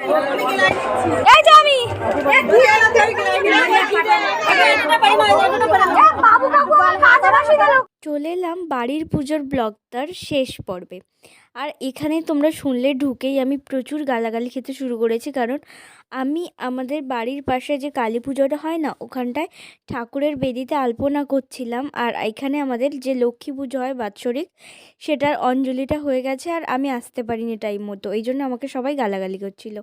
এই যে আমি চলে এলাম বাড়ির পুজোর ব্লগটার শেষ পর্বে। আর এখানে তোমরা শুনলে ঢুকেই আমি প্রচুর গালাগালি খেতে শুরু করেছি, কারণ আমি আমাদের বাড়ির পাশে যে কালী পুজোটা হয় না, ওখানটায় ঠাকুরের বেদিতে আলপনা করছিলাম। আর এখানে আমাদের যে লক্ষ্মী পুজো হয় বাৎসরিক, সেটার অঞ্জলিটা হয়ে গেছে আর আমি আসতে পারিনি টাইম মতো, এই জন্য আমাকে সবাই গালাগালি করছিল।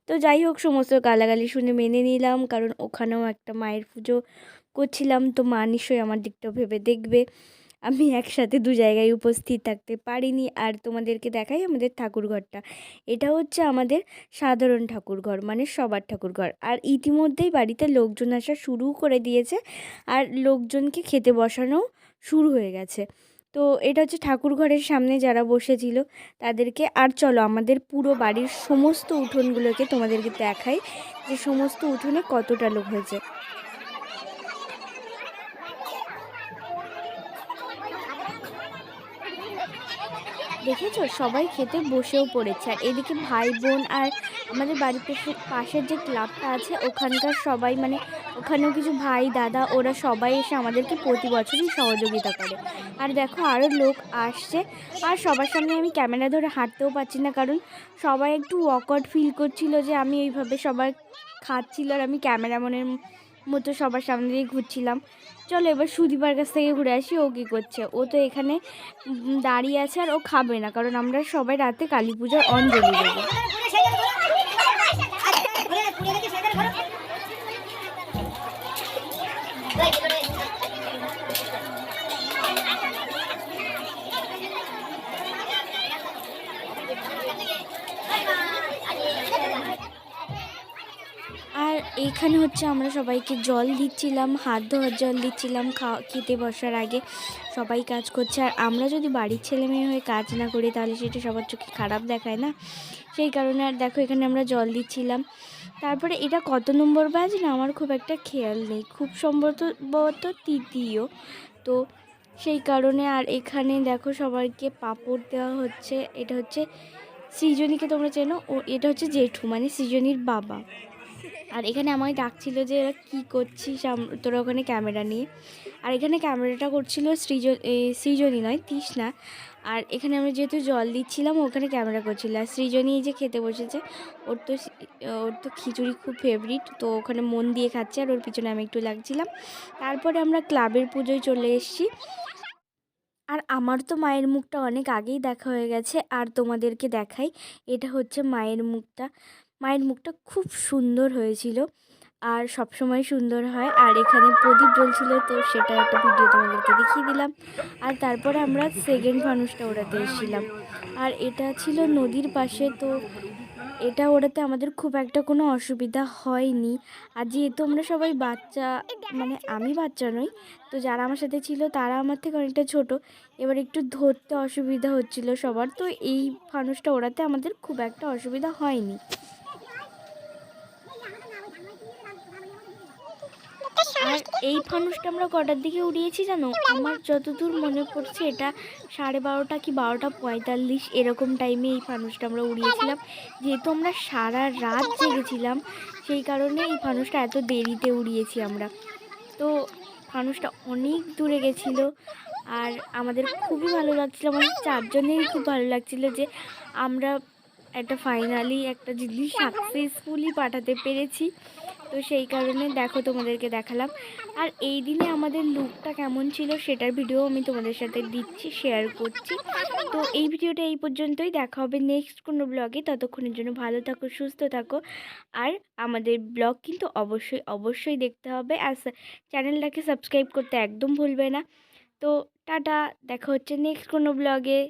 তো যাই হোক, সমস্ত গালাগালি শুনে মেনে নিলাম, কারণ ওখানেও একটা মায়ের পুজো করছিলাম, তো মা নিশ্চয়ই আমার দিকটাও ভেবে দেখবে। আমি একসাথে দু জায়গায় উপস্থিত থাকতে পারিনি। আর তোমাদেরকে দেখাই আমাদের ঠাকুরঘরটা। এটা হচ্ছে আমাদের সাধারণ ঠাকুরঘর, মানে সবার ঠাকুরঘর। আর ইতিমধ্যেই বাড়িতে লোকজন আসা শুরু করে দিয়েছে, আর লোকজনকে খেতে বসানো শুরু হয়ে গেছে। তো এটা হচ্ছে ঠাকুরঘরের সামনে যারা বসেছিল তাদেরকে। আর চলো আমাদের পুরো বাড়ির সমস্ত উঠোনগুলোকে তোমাদেরকে দেখাই, যে সমস্ত উঠোনে কতটা লোক হয়েছে। দেখেছো, সবাই খেতে বসেও পড়েছে। আর এদিকে ভাই বোন আর আমাদের বাড়ির পাশের যে ক্লাবটা আছে ওখানকার সবাই, মানে ওখানেও কিছু ভাই দাদা, ওরা সবাই এসে আমাদেরকে প্রতি বছরই সহযোগিতা করে। আর দেখো আরও লোক আসছে। আর সবার সামনে আমি ক্যামেরা ধরে হাঁটতেও পারছি না, কারণ সবাই একটু অকওয়ার্ড ফিল করছিল যে আমি এইভাবে সবাই খাচ্ছিল আর আমি ক্যামেরাম্যানের মতো সবার সামনে দিয়ে ঘুরছিলাম। চলো এবার সুদীপার কাছ থেকে ঘুরে আসি, ও কী করছে। ও তো এখানে দাঁড়িয়ে আছে আর ও খাবে না, কারণ আমরা সবাই রাতে কালী পূজার অঞ্জলি দেবো। আর এইখানে হচ্ছে আমরা সবাইকে জল দিচ্ছিলাম, হাত ধোয়ার জল দিচ্ছিলাম খেতে বসার আগে। সবাই কাজ করছে, আর আমরা যদি বাড়ির ছেলে মেয়ে হয়ে কাজ না করি তাহলে সেটা সবার চোখে খারাপ দেখায় না, সেই কারণে। আর দেখো এখানে আমরা জল দিচ্ছিলাম। তারপরে এটা কত নম্বর ব্যাচ না আমার খুব একটা খেয়াল নেই, খুব সম্ভবত তৃতীয়, তো সেই কারণে। আর এখানে দেখো সবাইকে পাঁপড় দেওয়া হচ্ছে। এটা হচ্ছে সৃজনীকে তোমরা চেনো, ও এটা হচ্ছে জেঠু, মানে সৃজনীর বাবা। আর এখানে আমায় ডাকছিল যে এরা কী করছিস তোরা ওখানে ক্যামেরা নিয়ে। আর এখানে ক্যামেরাটা করছিল সৃজনী নয়, তৃষ্ণা। আর এখানে আমরা যেহেতু জল দিচ্ছিলাম, ওখানে ক্যামেরা করছিল। আর সৃজনী যে খেতে বসেছে, ওর তো খিচুড়ি খুব ফেভারিট, তো ওখানে মন দিয়ে খাচ্ছে আর ওর পিছনে আমি একটু লাগছিলাম। তারপরে আমরা ক্লাবের পুজোয় চলে এসেছি। আর আমার তো মায়ের মুখটা অনেক আগেই দেখা হয়ে গেছে, আর তোমাদেরকে দেখাই। এটা হচ্ছে মায়ের মুখটা। মায়ের মুখটা খুব সুন্দর হয়েছিল, আর সব সময় সুন্দর হয়। আর এখানে প্রদীপ জ্বলছিল, তো সেটা একটা ভিডিও তোমাদেরকে দেখিয়ে দিলাম। আর তারপরে আমরা সেকেন্ড ফানুসটা ওড়াতে এসেছিলাম। আর এটা ছিল নদীর পাশে, তো এটা ওড়াতে আমাদের খুব একটা কোনো অসুবিধা হয়নি। আর যেহেতু আমরা সবাই বাচ্চা, মানে আমি বাচ্চা নই, তো যারা আমার সাথে ছিল তারা আমার থেকে অনেকটা ছোট, এবার একটু ধরতে অসুবিধা হচ্ছিল সবার, তো এই ফানুসটা ওড়াতে আমাদের খুব একটা অসুবিধা হয়নি। আর এই ফানুসটা আমরা কটার দিকে উড়িয়েছি জানো? আমার যতদূর মনে পড়ছে এটা 12:30 কি 12:45 এরকম টাইমে এই ফানুসটা আমরা উড়িয়েছিলাম। যেহেতু আমরা সারা রাত জেগেছিলাম, সেই কারণে এই ফানুসটা এত দেরিতে উড়িয়েছি আমরা। তো ফানুসটা অনেক দূরে গেছিলো, আর আমাদের খুবই ভালো লাগছিলো, আমাদের চারজনেরই খুব ভালো লাগছিলো যে আমরা ফাইনালি একটা জিনিস সাকসেসফুলি পাঠাতে পেরেছি। তো সেই কারণে দেখো তোমাদেরকে দেখালাম। আর এই দিনে আমাদের লুকটা কেমন ছিল সেটার ভিডিও আমি তোমাদের সাথে দিচ্ছি, শেয়ার করছি। তো এই ভিডিওটা এই পর্যন্তই, দেখা হবে নেক্সট কোনো ব্লগে। ততক্ষণের জন্য ভালো থাকো, সুস্থ থাকো। আর আমাদের ব্লগ কিন্তু অবশ্যই অবশ্যই দেখতে হবে, আর চ্যানেলটাকে সাবস্ক্রাইব করতে একদম ভুলবে না। তো টাটা, দেখা হচ্ছে নেক্সট কোনো ব্লগে।